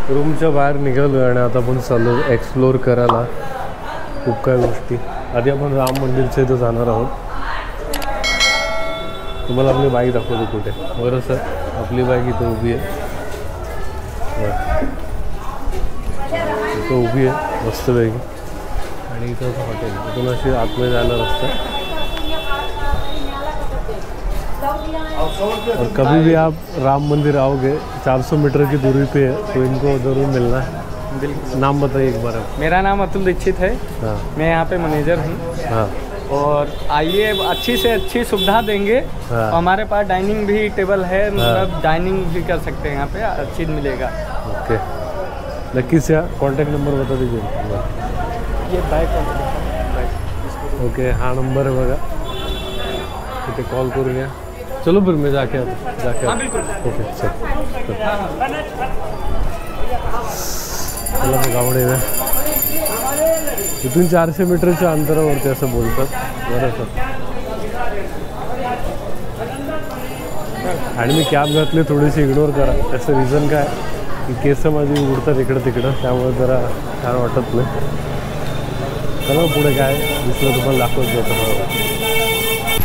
रूमच्या बाहेर निघालो आणि आता आपण चाललो एक्सप्लोर करायला खूप काही गोष्टी. आधी आपण राम मंदिरच्या इथं जाणार आहोत. तुम्हाला आपली बाईक दाखवतो कुठे. बरं सर, आपली बाईक इथं उभी आहे. इथं उभी आहे मस्तपैकी. आणि इथं हॉटेल, इथून अशी आतमध्ये जायला रस्ता. और कभी भी आप राम मंदिर आओगे 400 मीटर की दूरी पे है तो इनको ज़रूर मिलना है. बिल्कुल. नाम बताइए एक बार. मेरा नाम अतुल दीक्षित है. हाँ. मैं यहाँ पे मैनेजर हूँ. हाँ. और आइए, अच्छी से अच्छी सुविधा देंगे. हाँ. हमारे पास डाइनिंग भी टेबल है. हाँ. मतलब डाइनिंग भी कर सकते हैं यहाँ पे, अच्छी मिलेगा. ओके, नक्कीच या. कॉन्टॅक्ट नंबर बता दीजिए. ये बाइक. ओके, हा नंबर आहे बघा, तिथे कॉल करून या. चलो फिर मैं जाके आता. ओके चल. चला मग आवडेल ना. इथून 400 मीटरच्या अंतरावरती असं बोलतात. बरं सर. आणि मी कॅब घातली थोडीशी इग्नोर करा. त्याचं रिझन काय की केस माझी उडतात इकडं तिकडं, त्यामुळे जरा छान वाटत नाही. चला पुढे काय दिसलं तुम्हाला दाखवत जातं.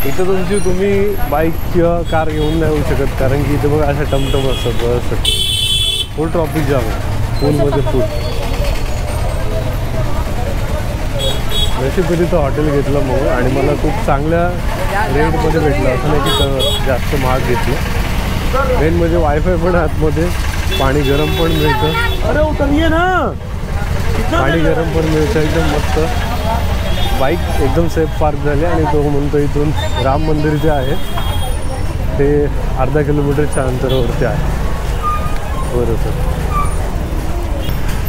इथं तुम्ही बाईक किंवा कार घेऊन नाही येऊ शकत, कारण की इथे बघा अशा टमटम असतात बससाठी. फुल ट्रॉफिक जाम आहे फुलमध्ये फुल. नशीब तिथं हॉटेल घेतलं मग, आणि मला खूप चांगल्या रेटमध्ये भेटलं. असं नाही की जास्त महाग घेतलं. मेन म्हणजे वायफाय पण आतमध्ये, पाणी गरम पण मिळतं. अरे उतरिये ना. पाणी गरम पण मिळतं एकदम मस्त. बाईक एकदम सेफ पार्क झाली. आणि तो म्हणतो इथून राम मंदिर जे आहे ते अर्धा किलोमीटरच्या अंतरावरती आहे. बरं सर.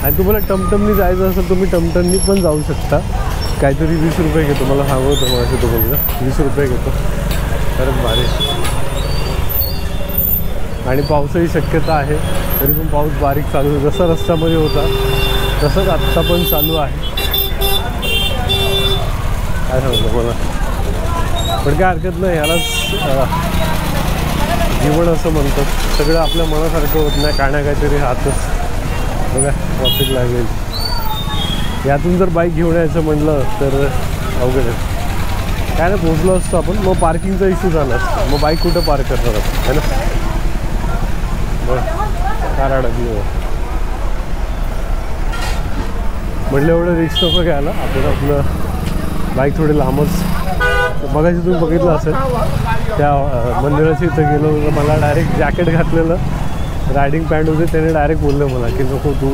आणि तुम्हाला टमटमनी जायचं असेल तुम्ही टमटमनी पण जाऊ शकता. काहीतरी 20 रुपये घेतो. मला सांगतो माझं तुम्हाला 20 रुपये घेतो. खरंच भारी. आणि पावसाची शक्यता आहे, तरी पण पाऊस बारीक चालू आहे. जसा रस्त्यामध्ये होता तसंच आत्ता पण चालू आहे. काय सांगतो मला, पण काय हरकत नाही. ह्यालाच जीवन असं म्हणतात. सगळं आपल्या मनासारखं होत नाही, काय ना काहीतरी राहतच. बघा ट्रॉफिक लागेल. यातून जर बाईक घेऊन यायचं म्हणलं तर अवघड आहे. काय नाही, पोचलो असतो आपण, मग पार्किंगचा इश्यू झाला असतो. मग बाईक कुठं पार्क करणार आपण, है ना. बरं, कार अडकली. म्हटलं एवढं रिस्क नको घ्यायला. आपलं बाईक थोडी लांबच. बघायची तुम्ही बघितलं असेल त्या मंदिराची इथं गेलो तर मला डायरेक्ट जॅकेट घातलेलं, रायडिंग पॅन्ट होते. त्याने डायरेक्ट बोललं मला की नको तू.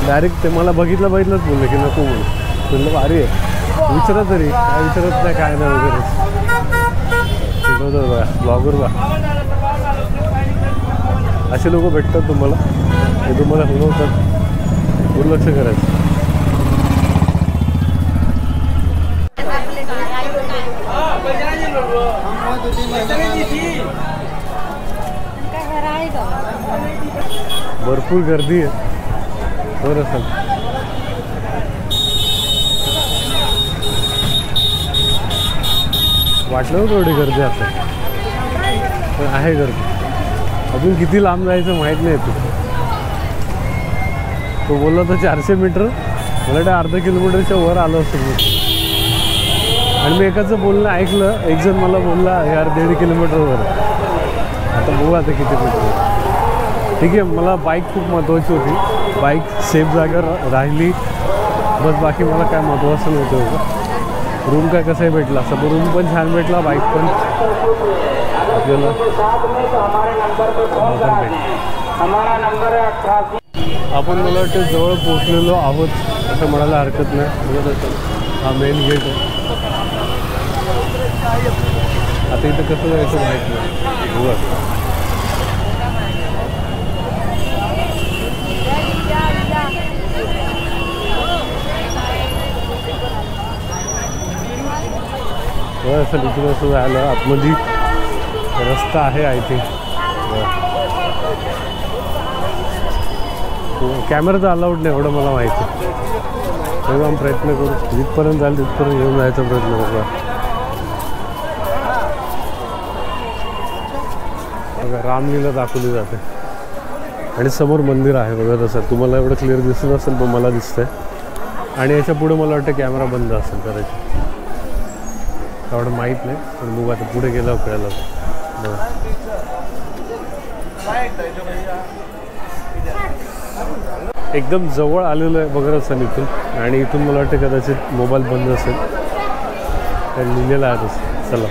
डायरेक्ट ते मला बघितलंच बोललं की नको म्हणून. म्हणलं भारी आहे, विचारत तरी काय विचारत नाही काय नाही वगैरे. शिकवतो बघा ब्लॉगर बा. असे लोक भेटतात तुम्हाला, ते तुम्हाला हुनवतात. दुर्लक्ष करायचं. भरपूर गर्दी आहे. बरं सर. वाटलं होतं एवढी गर्दी असेल, पण आहे गर्दी. अजून किती लांब जायचं माहीत नाही. तो बोलला तर 400 मीटर. मला ते अर्धा किलोमीटरच्या वर आलं असतं. आणि मी एकाचं बोलणं ऐकलं. एक जण मला बोलला यार 1.5 किलोमीटरवर. आता बघू आता किती मीटर. ठीक आहे, मला बाईक खूप महत्त्वाची होती. बाईक सेफ जागेवर राहिली बस, बाकी मला काय महत्त्वाचं नव्हतं. रूम काय कसंही भेटला असं, पण रूम पण छान भेटला, बाईक पण आपल्याला आपण मला वाटतं जवळ पोचलेलो आहोत असं म्हणायला हरकत नाही. हा मेन गेट आहे. आता इथं कसं जायचं माहीत नाही. असं इथून असं झालं. आतमध्ये रस्ता आहे आय थिंक. कॅमेराचा अलाउड नाही एवढं मला माहिती आहे. तेव्हा आम्ही प्रयत्न करू, जिथपर्यंत जाईल तिथपर्यंत घेऊन जायचा प्रयत्न करूया. बघा रामलीला दाखवली जाते. आणि समोर मंदिर आहे बघा. तसं तुम्हाला एवढं क्लिअर दिसत नसेल पण मला दिसतंय. आणि याच्या पुढे मला वाटतं कॅमेरा बंद असेल कदाचित, एवढं माहीत नाही. पण बघू आता पुढे गेल्यावर कळायला बघा. एकदम जवळ आलेलं आहे बघा असेल इथून. आणि इथून मला वाटतं कदाचित मोबाईल बंद असेल, काही लिहिलेलं आहे तसं. चला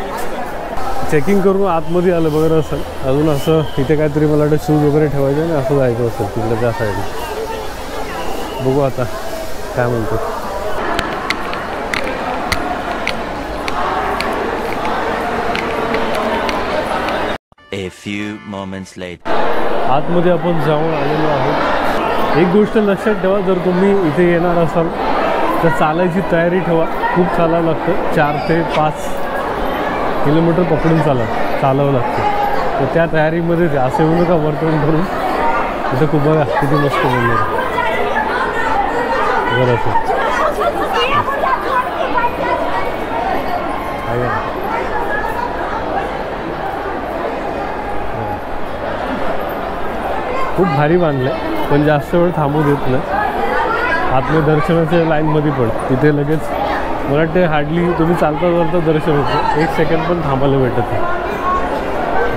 चेकिंग करून आतमध्ये आलं बघा असेल. अजून असं इथे काहीतरी मला वाटतं शूज वगैरे ठेवायचे आणि असं जायचं असेल तिकडे त्या साईडला. बघू आता काय म्हणतो. A few moments later. आतमध्ये आपण जाऊन आलेलो आहोत. एक गोष्ट लक्षात ठेवा, जर तुम्ही इथे येणार असाल तर चालायची तयारी ठेवा. खूप चालावं लागतं, 4 ते 5 किलोमीटर पकडून चालावं लागतं. तर त्या तयारीमध्ये ते असं येऊ नका वर्तवून करून. इथं खूप बघा किती मस्त बोललं बरं असं. खूप भारी बांधलं आहे, पण जास्त वेळ थांबू देत नाही. आतमध्ये दर्शनाच्या लाईनमध्ये पण तिथे लगेच मला वाटतं हार्डली तुम्ही चालता दर्शन होतं, 1 सेकंड पण थांबायला भेटत नाही.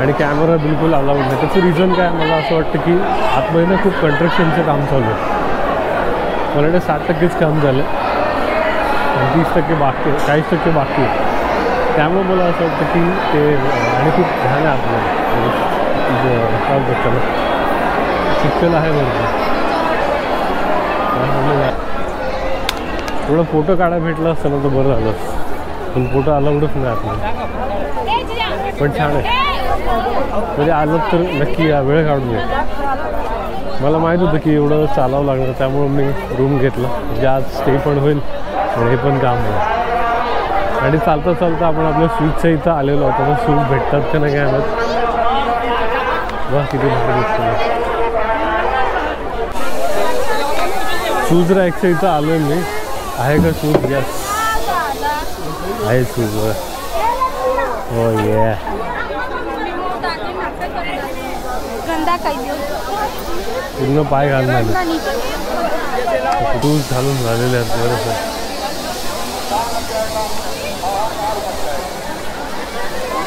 आणि कॅमेरा बिलकुल अलाउड नाही. त्याचं रिझन काय, मला असं वाटतं की आतमध्ये ना खूप कन्स्ट्रक्शनचं काम चालू आहे. मला वाटतं 60% काम झालं आणि 30% बाकी आहे, 40% बाकी आहे. त्यामुळे मला असं वाटतं की ते आणि खूप घाण आहे आतमध्ये. काय बोलतात त्याला, चिखल आहे बरोबर. थोडं फोटो काढायला भेटला असतं ना तर बरं झालं, पण फोटो अलाउडच नाही आतमध्ये. पण छान आहे, म्हणजे आलं तर नक्की या, वेळ काढून या. मला माहीत होतं की एवढं चालावं लागणार, त्यामुळं मी रूम घेतला, म्हणजे आज स्टे पण होईल आणि हे पण काम होईल. आणि चालता चालता आपण आपल्या शूजच्या इथं आलेलो होतो. तर शूज भेटतात का नाही काय माहीत. बघा किती भारी दिसतं. शूज रॅकच्या इथं आलो आहे मी. आहे का शूज? यस आहे शूज. हो ये पूर्ण पाय घालून आले, शूज घालून झालेले आहेत बरोबर.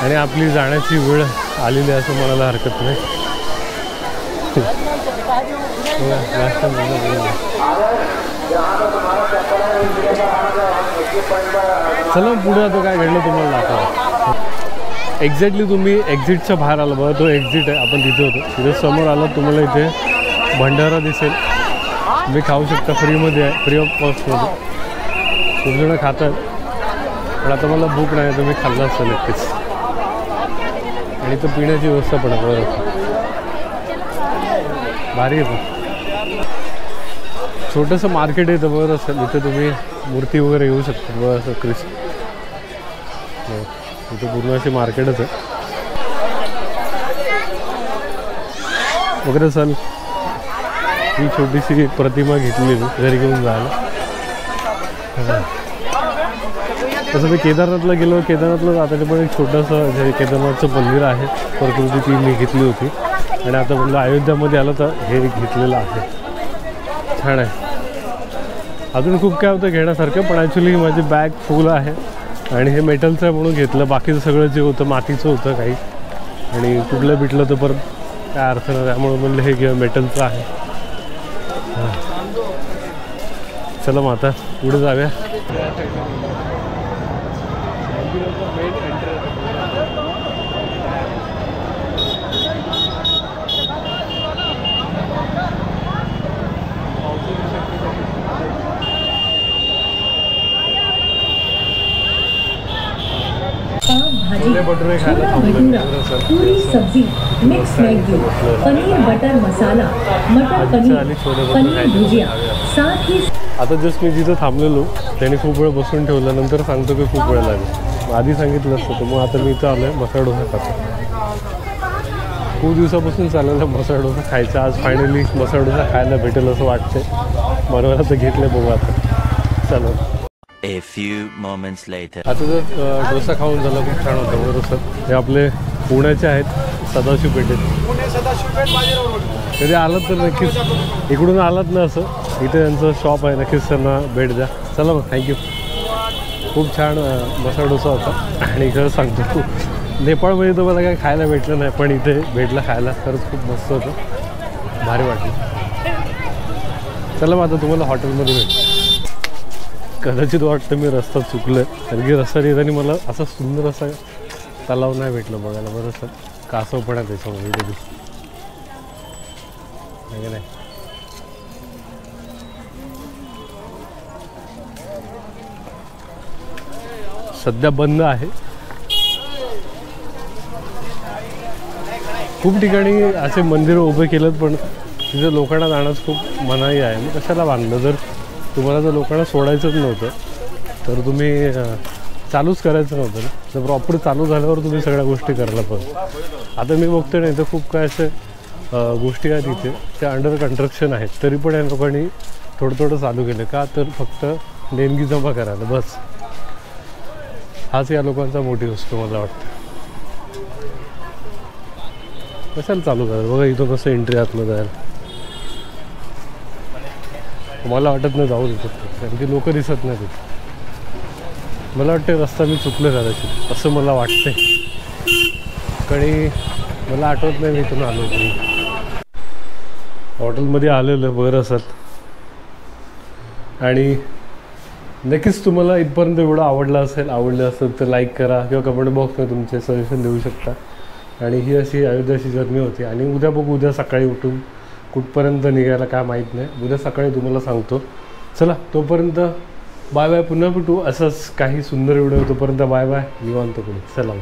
आणि आपली जाण्याची वेळ आलेली असं म्हणायला हरकत नाही. चला पुढे आता काय घडलं तुम्हाला दाखवा. एक्झॅक्टली तुम्ही एक्झिटच्या बाहेर आला बघा, तो एक्झिट आहे. आपण तिथे होतो, तिथे समोर आलं तुम्हाला इथे भंडारा दिसेल. तुम्ही खाऊ शकता, फ्रीमध्ये आहे, फ्री ऑफ कॉस्टमध्ये. खूप जणं खातात, पण आता मला भूक नाही तर मी खाल्लं असतं नक्कीच. आणि तो पिण्याची व्यवस्था पण आहे बरोबर, भारी आहे. छोटंसं मार्केट येतं बरोबर असेल, इथे तुम्ही मूर्ती वगैरे येऊ शकता बरं असं. इथे पूर्ण अशी मार्केटच आहे वगैरे असेल. ही छोटीशी प्रतिमा घेतली मी घरी घेऊन जायला. तसं मी केदारनाथला गेलो, केदारनाथला जाताना पण एक छोटंसं जे केदारनाथचं मंदिर आहे प्रकृती ती मी घेतली होती. आणि आता म्हटलं अयोध्यामध्ये आलं तर हे घेतलेलं आहे, छान आहे. अजून खूप काय होतं घेण्यासारखं, पण ॲक्च्युली माझी बॅग फुल आहे आणि हे मेटलचं आहे म्हणून घेतलं. बाकीचं सगळं जे होतं मातीचं होतं काही, आणि कुठलं बिटलं तर परत काय अर्थ नाही, त्यामुळे म्हणलं हे घे, मेटलचं आहे. चला मग आता पुढे जाऊया. छोले भटुरे खायला थांबलो. पूरी सब्जी, मिक्स मैगी, पनीर बटर मसाला, मटर पनीर, पनीर भुजिया, साथ ही. आता जस्ट मी जिथं थांबलेलो त्याने खूप वेळ बसून ठेवलं, नंतर सांगतो की खूप वेळ लागेल. आधी सांगितलं असतं तर मग आता मी इथं आलो आहे मसाला डोसा खातो. खूप दिवसापासून चाललेला मसाला डोसा खायचा, आज फायनली मसाला डोसा खायला भेटेल असं वाटतंय. बरोबर आता घेतलं बघू आता. चला A few moments later. आता जर डोसा खाऊन झाला, खूप छान होता बरोबर सर. हे आपले पुण्याचे आहेत सदाशिव पेठेत. कधी आलात तर नक्कीच इकडून आलात ना असं इथे त्यांचं शॉप आहे, नक्कीच त्यांना भेट द्या. चला मग, थँक्यू. खूप छान मसाला डोसा होता आणि खरं सांगतो नेपाळमध्ये तर मला काही खायला भेटलं नाही, पण इथे भेटलं खायला. खरंच खूप मस्त होतं, भारी वाटलं. चला मग आता तुम्हाला हॉटेलमध्ये भेट. कदाचित वाटतं मी रस्ता चुकलो आहे, कारण की रस्ता येताना मला असा सुंदर असा तलाव नाही भेटलं बघायला. बरंचसं कासव पण आहे त्याच्यामध्ये इथे नाही. सध्या बंद आहे. खूप ठिकाणी असे मंदिरं उभे केलेत, पण तिथे लोकांना जाण्यास खूप मनाई आहे. मग कशाला बांधलं? जर तुम्हाला जर लोकांना सोडायचंच नव्हतं तर तुम्ही चालूच करायचं नव्हतं ना. तर प्रॉपर चालू झाल्यावर तुम्ही सगळ्या गोष्टी करायला पाहिजे. आता मी बघतो नाही तर खूप काय असे गोष्टी आहेत तिथे त्या अंडर कन्स्ट्रक्शन आहेत, तरी पण या लोकांनी थोडं चालू केलं का? तर फक्त देणगी जमा करायला बस. हाच या लोकांचा मोटिव्ह असतो मला वाटतं. कशाला चालू करायला? बघा इथं कसं एंट्री आतमध्ये जायला. मला वाटत नाही जाऊ देतात, कारण की लोक दिसत नाही तिथे. मला वाटतं रस्ता मी चुकलं कदाचित, असं मला वाटतंय. आणि मला आठवत नाही मी इथून आलो होतो. हॉटेलमध्ये आलेलं बरं असत. आणि नक्कीच तुम्हाला इथपर्यंत एवढं आवडलं असेल तर लाईक करा किंवा कमेंट बॉक्समध्ये तुमचे सजेशन देऊ शकता. आणि ही अशी अयोध्याची जर्नी होती. आणि उद्या बघू, उद्या सकाळी उठून कुठपर्यंत निघायला काय माहीत नाही. उद्या सकाळी तुम्हाला सांगतो. चला तोपर्यंत बाय बाय. पुन्हा भेटू असंच काही सुंदर व्हिडिओ. तोपर्यंत बाय बाय. निवांत करू. चला.